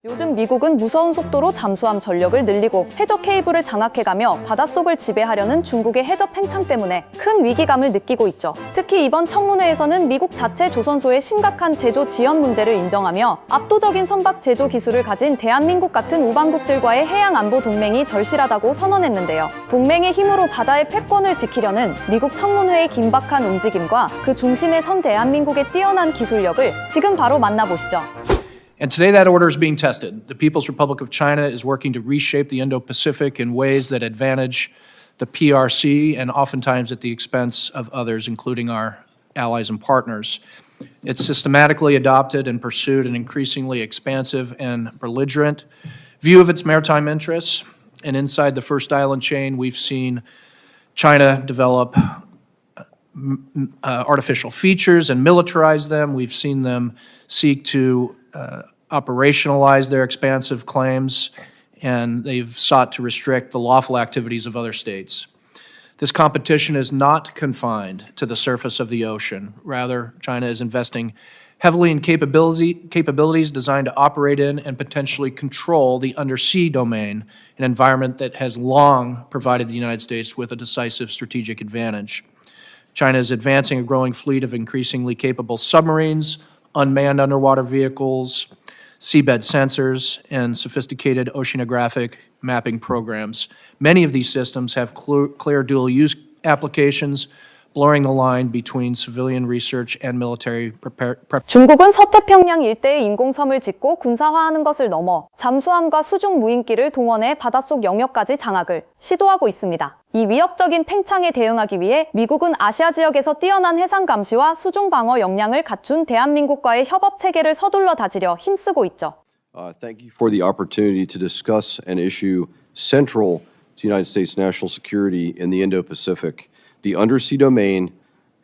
요즘 미국은 무서운 속도로 잠수함 전력을 늘리고 해저 케이블을 장악해가며 바닷속을 지배하려는 중국의 해저 팽창 때문에 큰 위기감을 느끼고 있죠. 특히 이번 청문회에서는 미국 자체 조선소의 심각한 제조 지연 문제를 인정하며 압도적인 선박 제조 기술을 가진 대한민국 같은 우방국들과의 해양 안보 동맹이 절실하다고 선언했는데요. 동맹의 힘으로 바다의 패권을 지키려는 미국 청문회의 긴박한 움직임과 그 중심에 선 대한민국의 뛰어난 기술력을 지금 바로 만나보시죠. And today that order is being tested. The People's Republic of China is working to reshape the Indo-Pacific in ways that advantage the PRC and oftentimes at the expense of others, including our allies and partners. It's systematically adopted and pursued an increasingly expansive and belligerent view of its maritime interests. And inside the First Island chain, we've seen China develop artificial features and militarize them. We've seen them seek to operationalize their expansive claims, and they've sought to restrict the lawful activities of other states. This competition is not confined to the surface of the ocean. Rather, China is investing heavily in capabilities designed to operate in and potentially control the undersea domain, an environment that has long provided the United States with a decisive strategic advantage. China is advancing a growing fleet of increasingly capable submarines, unmanned underwater vehicles, seabed sensors, and sophisticated oceanographic mapping programs. Many of these systems have clear dual-use applications, blurring the line between civilian research and military preparation. 중국은 서태평양 일대에 인공섬을 짓고 군사화하는 것을 넘어 잠수함과 수중 무인기를 동원해 바닷속 영역까지 장악을 시도하고 있습니다. 이 위협적인 팽창에 대응하기 위해 미국은 아시아 지역에서 뛰어난 해상 감시와 수중 방어 역량을 갖춘 대한민국과의 협업 체계를 서둘러 다지려 힘쓰고 있죠. Thank you for the opportunity to discuss an issue central to United States national security in the Indo-Pacific, the undersea domain,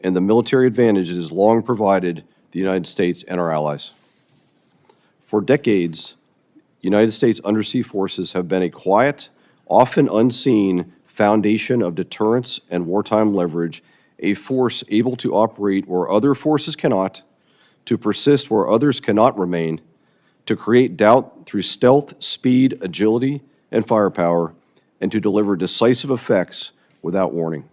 and the military advantages long provided the United States and our allies. For decades, United States undersea forces have been a quiet, often unseen foundation of deterrence and wartime leverage, a force able to operate where other forces cannot, to persist where others cannot remain, to create doubt through stealth, speed, agility, and firepower, and to deliver decisive effects without warning.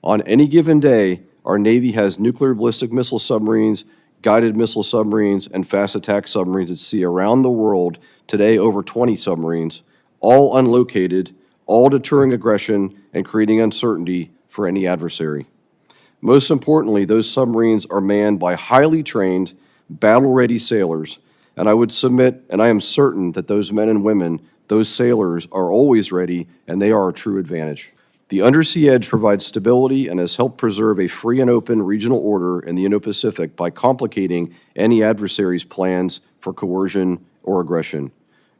On any given day, our Navy has nuclear ballistic missile submarines, guided missile submarines, and fast attack submarines at sea around the world, today over 20 submarines, all unlocated, all deterring aggression and creating uncertainty for any adversary. Most importantly, those submarines are manned by highly trained, battle-ready sailors, and I would submit, and I am certain that those men and women, those sailors, are always ready, and they are a true advantage. The undersea edge provides stability and has helped preserve a free and open regional order in the Indo-Pacific by complicating any adversary's plans for coercion or aggression.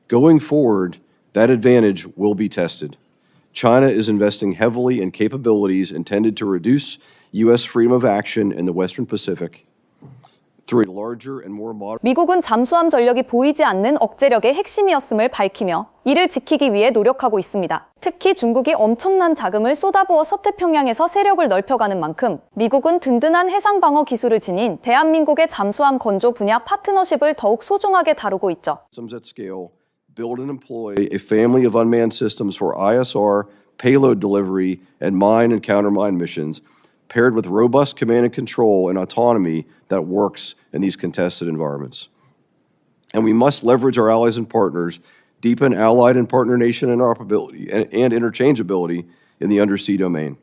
Going forward, that advantage will be tested. China is investing heavily in capabilities intended to reduce U.S. freedom of action in the Western Pacific through a larger and more modern. 미국은 잠수함 전력이 보이지 않는 억제력의 핵심이었음을 밝히며 이를 지키기 위해 노력하고 있습니다. 특히 중국이 엄청난 자금을 쏟아부어 서태평양에서 세력을 넓혀가는 만큼 미국은 든든한 해상 방어 기술을 지닌 대한민국의 잠수함 건조 분야 파트너십을 더욱 소중하게 다루고 있죠. At scale, build and employ a family of unmanned systems for ISR, payload delivery, and mine and countermine missions, paired with robust command and control and autonomy that works in these contested environments. And we must leverage our allies and partners, deepen allied and partner nation interoperability and interchangeability in the undersea domain.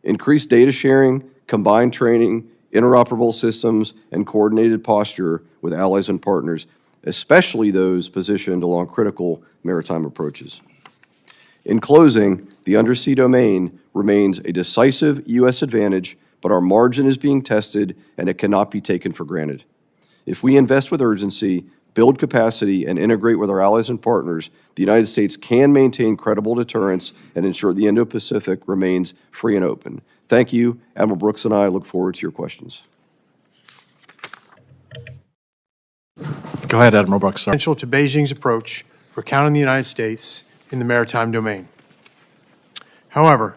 Increase data sharing, combined training, interoperable systems, and coordinated posture with allies and partners, especially those positioned along critical maritime approaches. In closing, the undersea domain remains a decisive U.S. advantage, but our margin is being tested and it cannot be taken for granted. If we invest with urgency, build capacity, and integrate with our allies and partners, the United States can maintain credible deterrence and ensure the Indo-Pacific remains free and open. Thank you. Admiral Brooks and I look forward to your questions. Go ahead, Admiral Brooks. Sorry. Essential to Beijing's approach for countering the United States in the maritime domain. However,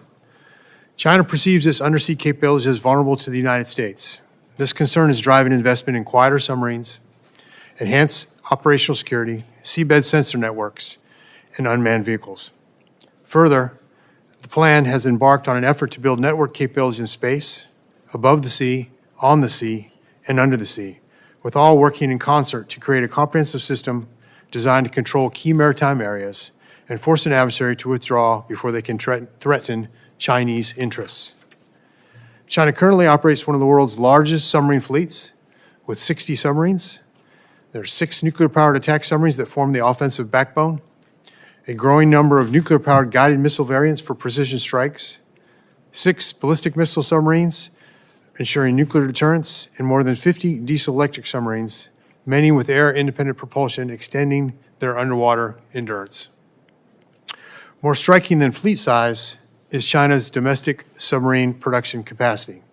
China perceives its undersea capabilities as vulnerable to the United States. This concern is driving investment in quieter submarines enhanced operational security, seabed sensor networks, and unmanned vehicles. Further, the plan has embarked on an effort to build network capabilities in space, above the sea, on the sea, and under the sea, with all working in concert to create a comprehensive system designed to control key maritime areas and force an adversary to withdraw before they can threaten Chinese interests. China currently operates one of the world's largest submarine fleets, with 60 submarines. There are 6 nuclear-powered attack submarines that form the offensive backbone, a growing number of nuclear-powered guided missile variants for precision strikes, 6 ballistic missile submarines ensuring nuclear deterrence, and more than 50 diesel-electric submarines, many with air-independent propulsion extending their underwater endurance. More striking than fleet size is China's domestic submarine production capacity.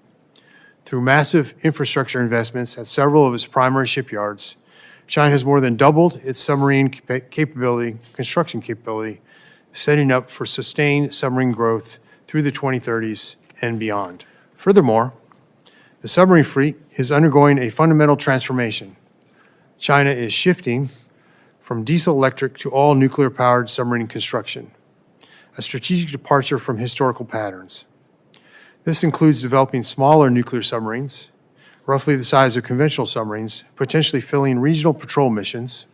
Through massive infrastructure investments at several of its primary shipyards, China has more than doubled its submarine construction capability, setting up for sustained submarine growth through the 2030s and beyond. Furthermore, the submarine fleet is undergoing a fundamental transformation. China is shifting from diesel-electric to all nuclear-powered submarine construction, a strategic departure from historical patterns. This includes developing smaller nuclear submarines, roughly the size of conventional submarines, potentially filling regional patrol missions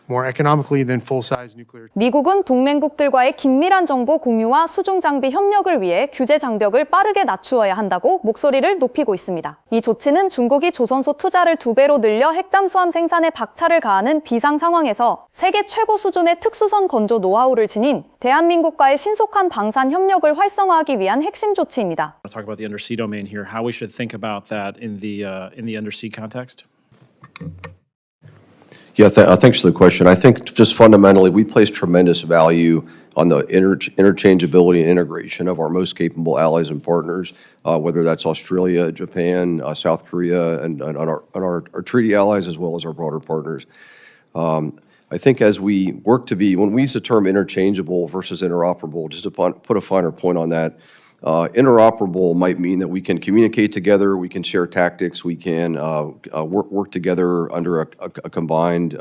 more economically than full-size nuclear. 미국은 동맹국들과의 긴밀한 정보 공유와 수중 장비 협력을 위해 규제 장벽을 빠르게 낮추어야 한다고 목소리를 높이고 있습니다. 이 조치는 중국이 조선소 투자를 2배로 늘려 핵잠수함 생산에 박차를 가하는 비상 상황에서 세계 최고 수준의 특수선 건조 노하우를 지닌 대한민국과의 신속한 방산 협력을 활성화하기 위한 핵심 조치입니다. I'll talk about the undersea domain here, how we should think about that in the undersea context. Yeah, thanks for the question. I think just fundamentally, we place tremendous value on the interchangeability and integration of our most capable allies and partners, whether that's Australia, Japan, South Korea, and on our treaty allies as well as our broader partners. I think as we work to be, when we use the term interchangeable versus interoperable, just to put a finer point on that, interoperable might mean that we can communicate together, we can share tactics, we can work together under a combined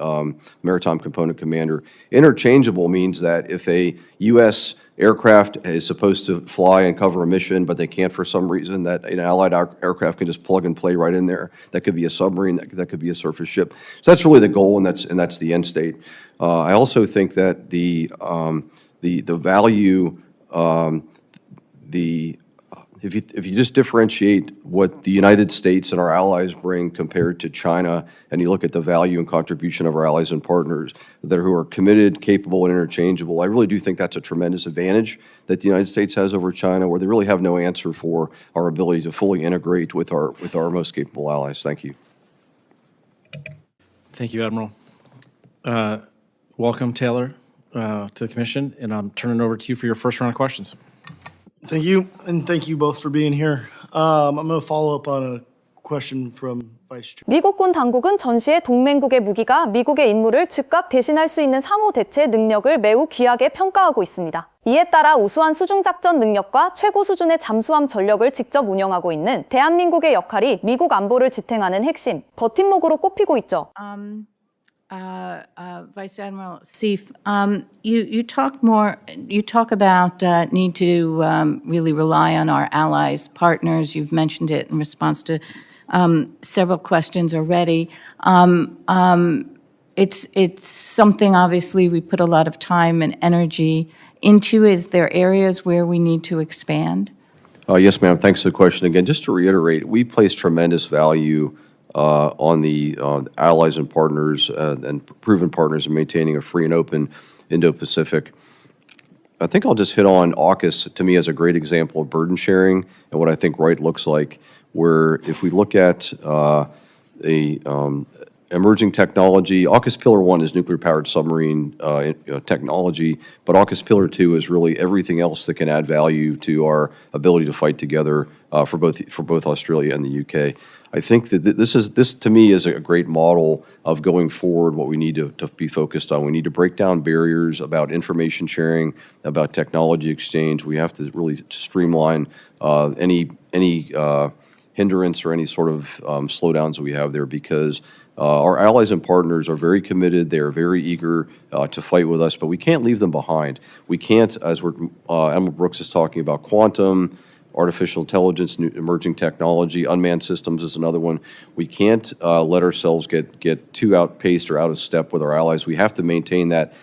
maritime component commander. Interchangeable means that if a U.S. aircraft is supposed to fly and cover a mission, but they can't for some reason, that an allied aircraft can just plug and play right in there. That could be a submarine, that could be a surface ship. So that's really the goal, and that's the end state. I also think that the value. If you just differentiate what the United States and our allies bring compared to China, and you look at the value and contribution of our allies and partners who are committed, capable, and interchangeable, I really do think that's a tremendous advantage that the United States has over China, where they really have no answer for our ability to fully integrate with our most capable allies. Thank you. Thank you, Admiral. Welcome, Taylor, to the Commission, and I'm turning it over to you for your first round of questions. Thank you, and thank you both for being here. I'm going to follow up on a question from Vice Chair. 미국군 당국은 전시의 동맹국의 무기가 미국의 임무를 즉각 대신할 수 있는 상호 대체 능력을 매우 귀하게 평가하고 있습니다. 이에 따라 우수한 수중작전 능력과 최고 수준의 잠수함 전력을 직접 운영하고 있는 대한민국의 역할이 미국 안보를 지탱하는 핵심, 버팀목으로 꼽히고 있죠. Vice Admiral Seif, you talk about need to really rely on our allies, partners. You've mentioned it in response to several questions already. It's something obviously we put a lot of time and energy into. Is there areas where we need to expand? Yes, ma'am. Thanks for the question again. Just to reiterate, we place tremendous value on the allies and partners and proven partners in maintaining a free and open Indo-Pacific. I think I'll just hit on AUKUS, to me, as a great example of burden sharing and what I think right looks like, where if we look at emerging technology, AUKUS Pillar 1 is nuclear-powered submarine technology, but AUKUS Pillar 2 is really everything else that can add value to our ability to fight together for both Australia and the UK. I think that this to me is a great model of going forward what we need to be focused on. We need to break down barriers about information sharing, about technology exchange. We have to really streamline any hindrance or any sort of slowdowns that we have there, because Our allies and partners are very committed. They are very eager to fight with us, but we can't leave them behind. We can't, as Admiral Brooks is talking about, quantum, artificial intelligence, new emerging technology, unmanned systems is another one. We can't let ourselves get too outpaced or out of step with our allies. We have to maintain that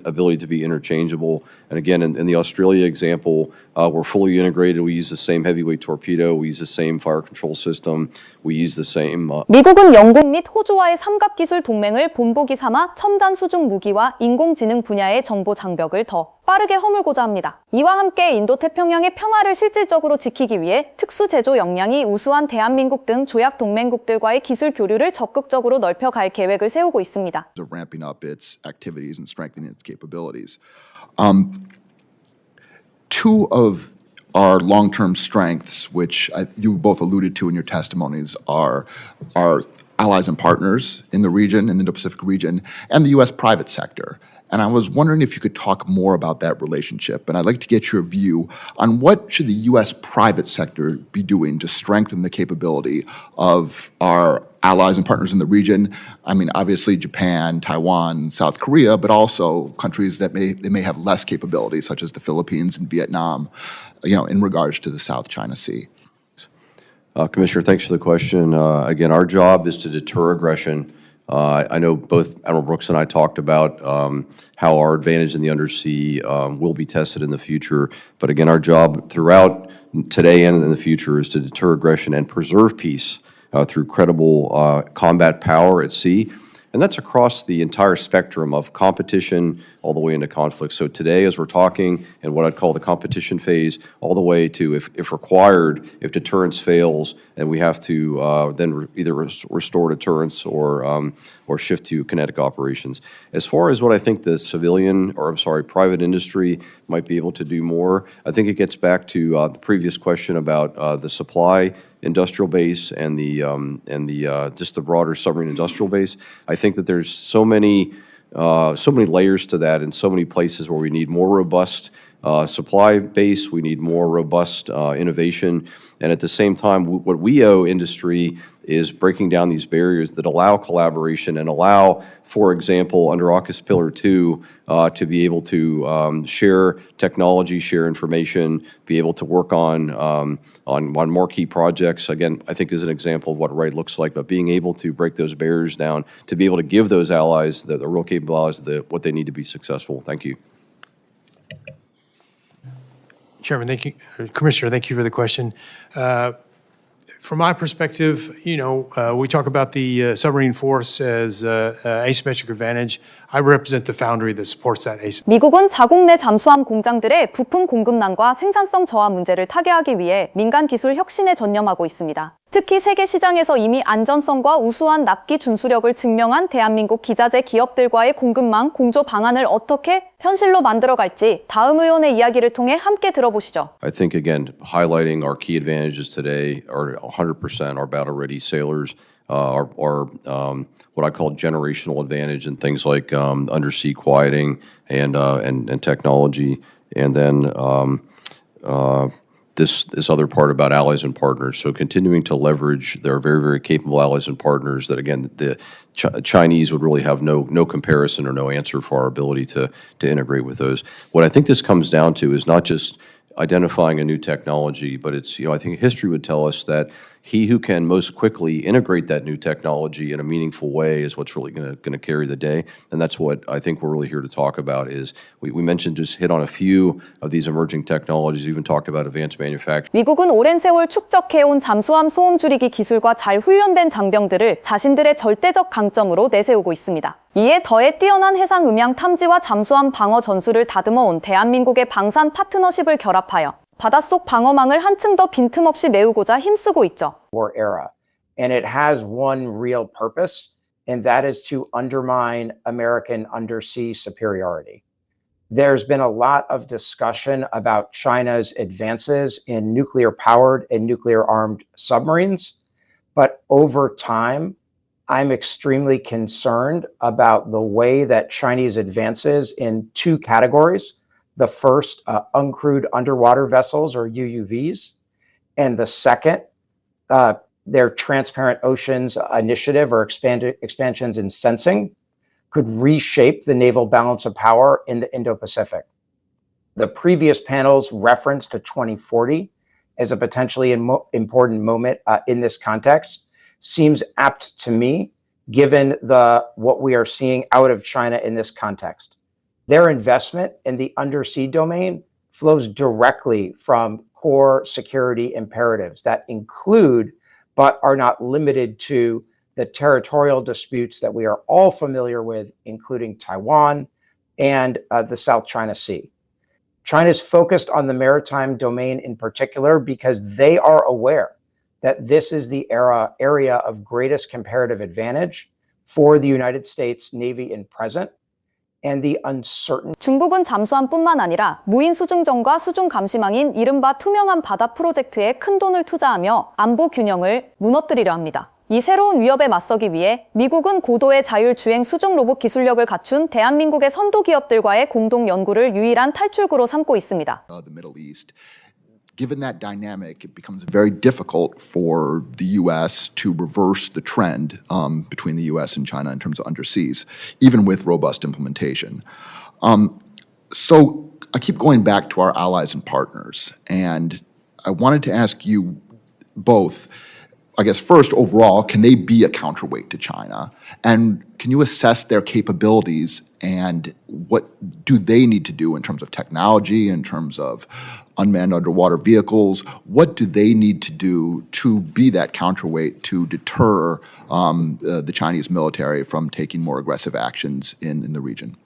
ability to be interchangeable. And again, in the Australia example, we're fully integrated. We use the same heavyweight torpedo. We use the same fire control system. We use the same. 미국은 영국 및 호주와의 삼각기술 동맹을 본보기 삼아 첨단 수중 무기와 인공지능 분야의 정보 장벽을 더 빠르게 허물고자 합니다. 이와 함께 인도태평양의 평화를 실질적으로 지키기 위해 특수제조 역량이 우수한 대한민국 등 조약 동맹국들과의 기술 교류를 적극적으로 넓혀갈 계획을 세우고 있습니다. of ramping up its activities and strengthening its capabilities. Two of our long-term strengths, which you both alluded to in your testimonies, are our allies and partners in the region, in the Indo-Pacific region, and the U.S. private sector. And I was wondering if you could talk more about that relationship. And I'd like to get your view on what should the U.S. private sector be doing to strengthen the capability of our allies and partners in the region. I mean, obviously Japan, Taiwan, South Korea, but also countries that may have less capability, such as the Philippines and Vietnam, in regards to the South China Sea. Commissioner, thanks for the question. Again, our job is to deter aggression. I know both Admiral Brooks and I talked about how our advantage in the undersea will be tested in the future. But again, our job throughout today and in the future is to deter aggression and preserve peace through credible combat power at sea. And that's across the entire spectrum of competition all the way into conflict. So today, as we're talking in what I'd call the competition phase, all the way to, if required, if deterrence fails, and we have to then either restore deterrence or shift to kinetic operations. As far as what I think the private industry might be able to do more, I think it gets back to the previous question about the supply industrial base and the just the broader submarine industrial base. I think that there's so many layers to that and so many places where we need more robust supply base, we need more robust innovation, and at the same time, what we owe industry is breaking down these barriers that allow collaboration and allow, for example, under AUKUS Pillar 2, to be able to share technology, share information, be able to work on marquee projects. Again, I think is an example of what right looks like, but being able to break those barriers down, to be able to give those allies, the real capable allies, what they need to be successful. Thank you. Chairman, thank you. Commissioner, thank you for the question. From my perspective, we talk about the submarine force as asymmetric advantage. I represent the foundry that supports that asymmetric. 미국은 자국 내 잠수함 공장들의 부품 공급난과 생산성 저하 문제를 타개하기 위해 민간 기술 혁신에 전념하고 있습니다. 특히 세계 시장에서 이미 안전성과 우수한 납기 준수력을 증명한 대한민국 기자재 기업들과의 공급망 공조 방안을 어떻게 현실로 만들어갈지 다음 의원의 이야기를 통해 함께 들어보시죠. I think, again, highlighting our key advantages today are 100% our battle-ready sailors, our what I call generational advantage in things like undersea quieting and technology, and then this other part about allies and partners. So continuing to leverage their very, very capable allies and partners that, again, the Chinese would really have no comparison or no answer for our ability to integrate with those. What I think this comes down to is not just identifying a new technology, but it's, I think history would tell us that he who can most quickly integrate that new technology in a meaningful way is what's really going to carry the day. And that's what I think we're really here to talk about is we mentioned, just hit on a few of these emerging technologies, we even talked about advanced manufacturing. 미국은 오랜 세월 축적해온 잠수함 소음 줄이기 기술과 잘 훈련된 장병들을 자신들의 절대적 강점으로 내세우고 있습니다. 이에 더해 뛰어난 해상 음향 탐지와 잠수함 방어 전술을 다듬어온 대한민국의 방산 파트너십을 결합하여 바닷속 방어망을 한층 더 빈틈없이 메우고자 힘쓰고 있죠. War era. And it has one real purpose, and that is to undermine American undersea superiority. There's been a lot of discussion about China's advances in nuclear-powered and nuclear-armed submarines, but over time, I'm extremely concerned about the way that Chinese advances in two categories. The first, uncrewed underwater vessels, or UUVs, and the second, their Transparent Oceans initiative or expansions in sensing could reshape the naval balance of power in the Indo-Pacific. The previous panels referenced to 2040 as a potentially important moment in this context seems apt to me, given what we are seeing out of China in this context. Their investment in the undersea domain flows directly from core security imperatives that include, but are not limited to, the territorial disputes that we are all familiar with, including Taiwan and the South China Sea. China's focused on the maritime domain in particular because they are aware that this is the area of greatest comparative advantage for the United States Navy in present, and the uncertain. 중국은 잠수함뿐만 아니라 무인 수중전과 수중 감시망인 이른바 투명한 바다 프로젝트에 큰 돈을 투자하며 안보 균형을 무너뜨리려 합니다. 이 새로운 위협에 맞서기 위해 미국은 고도의 자율주행 수중 로봇 기술력을 갖춘 대한민국의 선도 기업들과의 공동 연구를 유일한 탈출구로 삼고 있습니다. The Middle East. Given that dynamic, it becomes very difficult for the U.S. to reverse the trend between the U.S. and China in terms of underseas, even with robust implementation. So I keep going back to our allies and partners, and I wanted to ask you both, I guess first, overall, can they be a counterweight to China? And can you assess their capabilities and what do they need to do in terms of technology, in terms of unmanned underwater vehicles? What do they need to do to be that counterweight to deter the Chinese military from taking more aggressive actions in the region?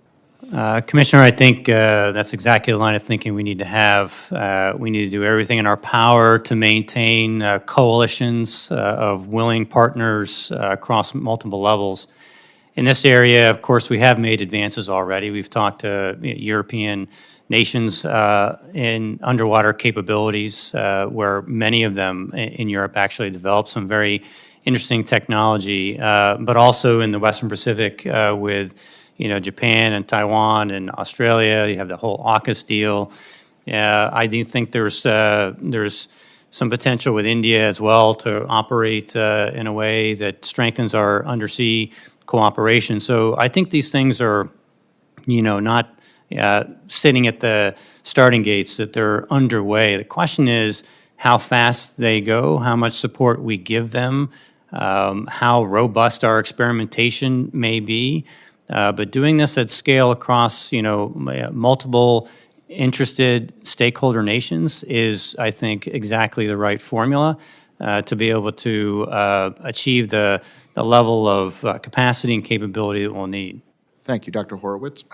Commissioner, I think that's exactly the line of thinking we need to have. We need to do everything in our power to maintain coalitions of willing partners across multiple levels. In this area, of course, we have made advances already. We've talked to European nations in underwater capabilities, where many of them in Europe actually developed some very interesting technology, but also in the Western Pacific with Japan and Taiwan and Australia. You have the whole AUKUS deal. I do think there's some potential with India as well to operate in a way that strengthens our undersea cooperation. So I think these things are, not sitting at the starting gates, that they're underway. The question is how fast they go, how much support we give them, how robust our experimentation may be. But doing this at scale across, multiple interested stakeholder nations is, I think, exactly the right formula to be able to achieve the level of capacity and capability that we'll need. Thank you, Dr. Horowitz.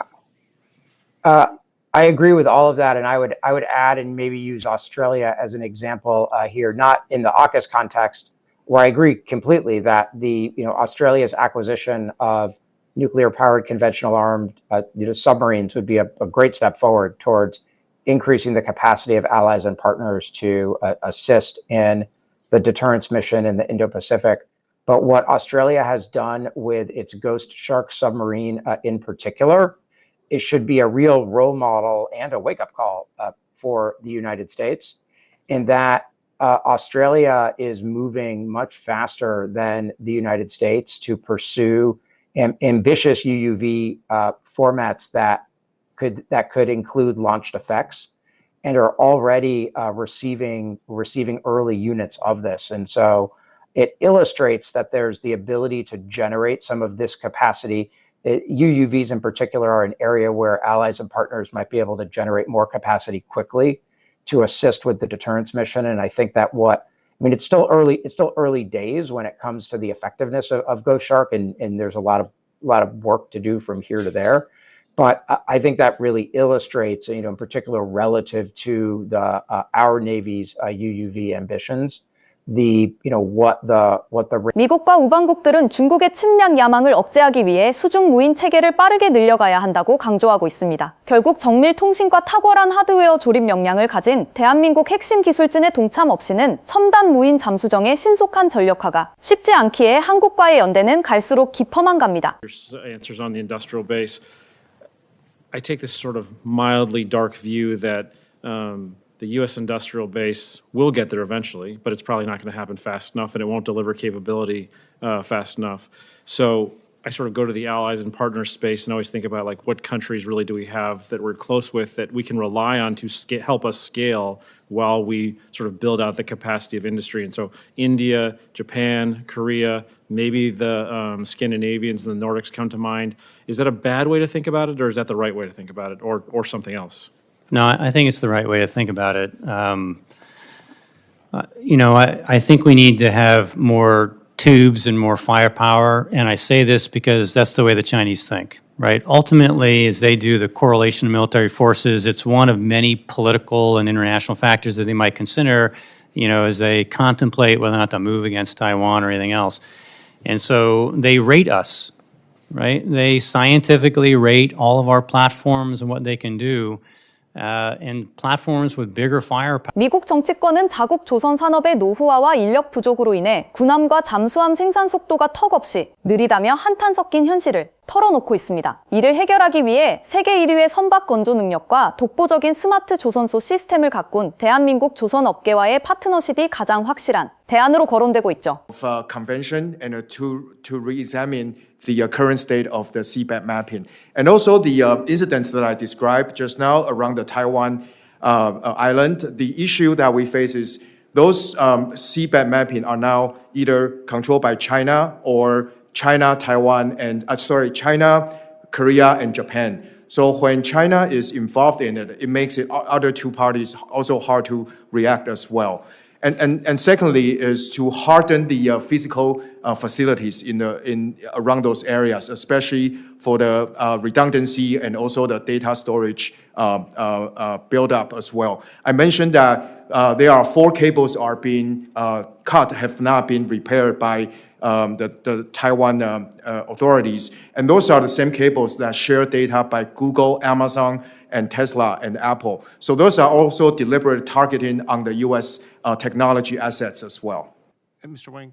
I agree with all of that, and I would add and maybe use Australia as an example here, not in the AUKUS context, where I agree completely that Australia's acquisition of nuclear-powered conventional armed submarines would be a great step forward towards increasing the capacity of allies and partners to assist in the deterrence mission in the Indo-Pacific. But what Australia has done with its Ghost Shark submarine in particular, it should be a real role model and a wake-up call for the United States, in that Australia is moving much faster than the United States to pursue ambitious UUV formats that could include launched effects, and are already receiving early units of this. And so it illustrates that there's the ability to generate some of this capacity. UUVs in particular are an area where allies and partners might be able to generate more capacity quickly to assist with the deterrence mission. And I think that it's still early days when it comes to the effectiveness of Ghost Shark, and there's a lot of work to do from here to there. But I think that really illustrates, in particular relative to our Navy's UUV ambitions, 미국과 우방국들은 중국의 침략 야망을 억제하기 위해 수중 무인 체계를 빠르게 늘려가야 한다고 강조하고 있습니다. 결국 정밀 통신과 탁월한 하드웨어 조립 역량을 가진 대한민국 핵심 기술진의 동참 없이는 첨단 무인 잠수정의 신속한 전력화가 쉽지 않기에 한국과의 연대는 갈수록 깊어만 갑니다. Answers on the industrial base. I take this sort of mildly dark view that the U.S. industrial base will get there eventually, but it's probably not going to happen fast enough, and it won't deliver capability fast enough. So I sort of go to the allies and partners space and always think about like what countries really do we have that we're close with that we can rely on to help us scale while we sort of build out the capacity of industry. And so India, Japan, Korea, maybe the Scandinavians and the Nordics come to mind. Is that a bad way to think about it, or is that the right way to think about it, or something else? No, I think it's the right way to think about it. I think we need to have more tubes and more firepower, and I say this because that's the way the Chinese think, right? Ultimately, as they do the correlation of military forces, it's one of many political and international factors that they might consider, as they contemplate whether or not to move against Taiwan or anything else. And so they rate us, right? They scientifically rate all of our platforms and what they can do. And platforms with bigger firepower. 미국 정치권은 자국 조선 산업의 노후화와 인력 부족으로 인해 군함과 잠수함 생산 속도가 턱없이 느리다며 한탄 섞인 현실을 털어놓고 있습니다. 이를 해결하기 위해 세계 1위의 선박 건조 능력과 독보적인 스마트 조선소 시스템을 가꾼 대한민국 조선업계와의 파트너십이 가장 확실한 대안으로 거론되고 있죠. Convention and to re-examine the current state of the seabed mapping. And also the incidents that I described just now around the Taiwan island, the issue that we face is those seabed mapping are now either controlled by China or China, Korea, and Japan. So when China is involved in it, it makes it other two parties also hard to react as well. And secondly is to harden the physical facilities in around those areas, especially for the redundancy and also the data storage build up as well. I mentioned that there are 4 cables are being cut, have not been repaired by the Taiwan authorities, and those are the same cables that share data by Google, Amazon, and Tesla and Apple. So those are also deliberate targeting on the U.S. Technology assets as well. Mr. Wang.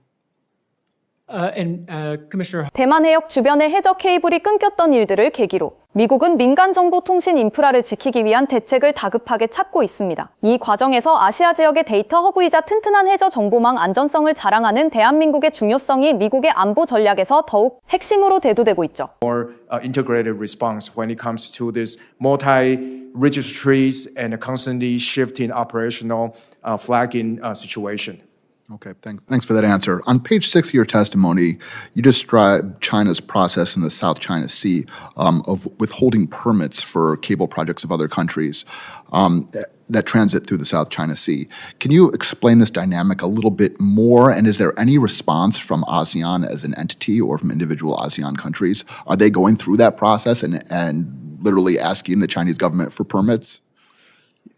Commissioner. 대만 해역 주변의 해저 케이블이 끊겼던 일들을 계기로 미국은 민간 정보 통신 인프라를 지키기 위한 대책을 다급하게 찾고 있습니다. 이 과정에서 아시아 지역의 데이터 허브이자 튼튼한 해저 정보망 안전성을 자랑하는 대한민국의 중요성이 미국의 안보 전략에서 더욱 핵심으로 대두되고 있죠. More integrated response when it comes to this multi-registries and constantly shifting operational flagging situation. Okay, thanks for that answer. On page 6 of your testimony, you describe China's process in the South China Sea of withholding permits for cable projects of other countries that transit through the South China Sea. Can you explain this dynamic a little bit more? And is there any response from ASEAN as an entity or from individual ASEAN countries? Are they going through that process and literally asking the Chinese government for permits?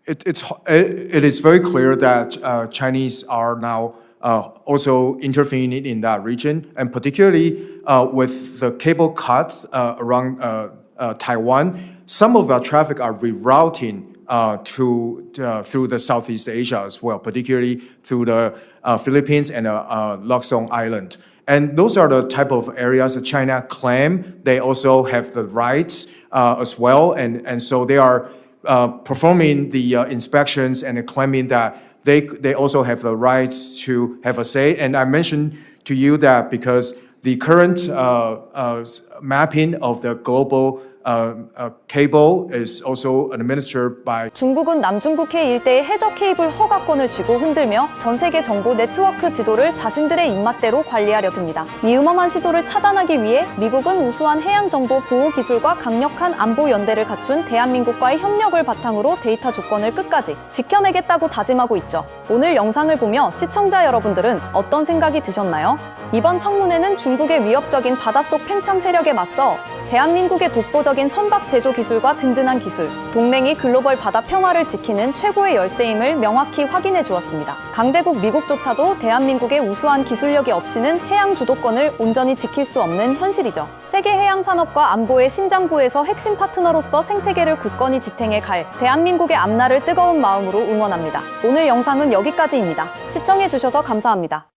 It is very clear that Chinese are now also intervening in that region, and particularly with the cable cuts around Taiwan, some of our traffic are rerouting through the Southeast Asia as well, particularly through the Philippines and Lukson Island. And those are the type of areas that China claim they also have the rights as well, and so they are performing the inspections and claiming that they also have the rights to have a say. And I mentioned to you that because the current mapping of the global cable is also administered by 중국은 남중국해 일대의 해저 케이블 허가권을 쥐고 흔들며 전 세계 정보 네트워크 지도를 자신들의 입맛대로 관리하려 듭니다. 이 음험한 시도를 차단하기 위해 미국은 우수한 해양 정보 보호 기술과 강력한 안보 연대를 갖춘 대한민국과의 협력을 바탕으로 데이터 주권을 끝까지 지켜내겠다고 다짐하고 있죠. 오늘 영상을 보며 시청자 여러분들은 어떤 생각이 드셨나요? 이번 청문회는 중국의 위협적인 바닷속 팽창 세력에 맞서 대한민국의 독보적인 선박 제조 기술과 든든한 기술, 동맹이 글로벌 바다 평화를 지키는 최고의 열쇠임을 명확히 확인해 주었습니다. 강대국 미국조차도 대한민국의 우수한 기술력이 없이는 해양 주도권을 온전히 지킬 수 없는 현실이죠. 세계 해양 산업과 안보의 심장부에서 핵심 파트너로서 생태계를 굳건히 지탱해 갈 대한민국의 앞날을 뜨거운 마음으로 응원합니다. 오늘 영상은 여기까지입니다. 시청해 주셔서 감사합니다.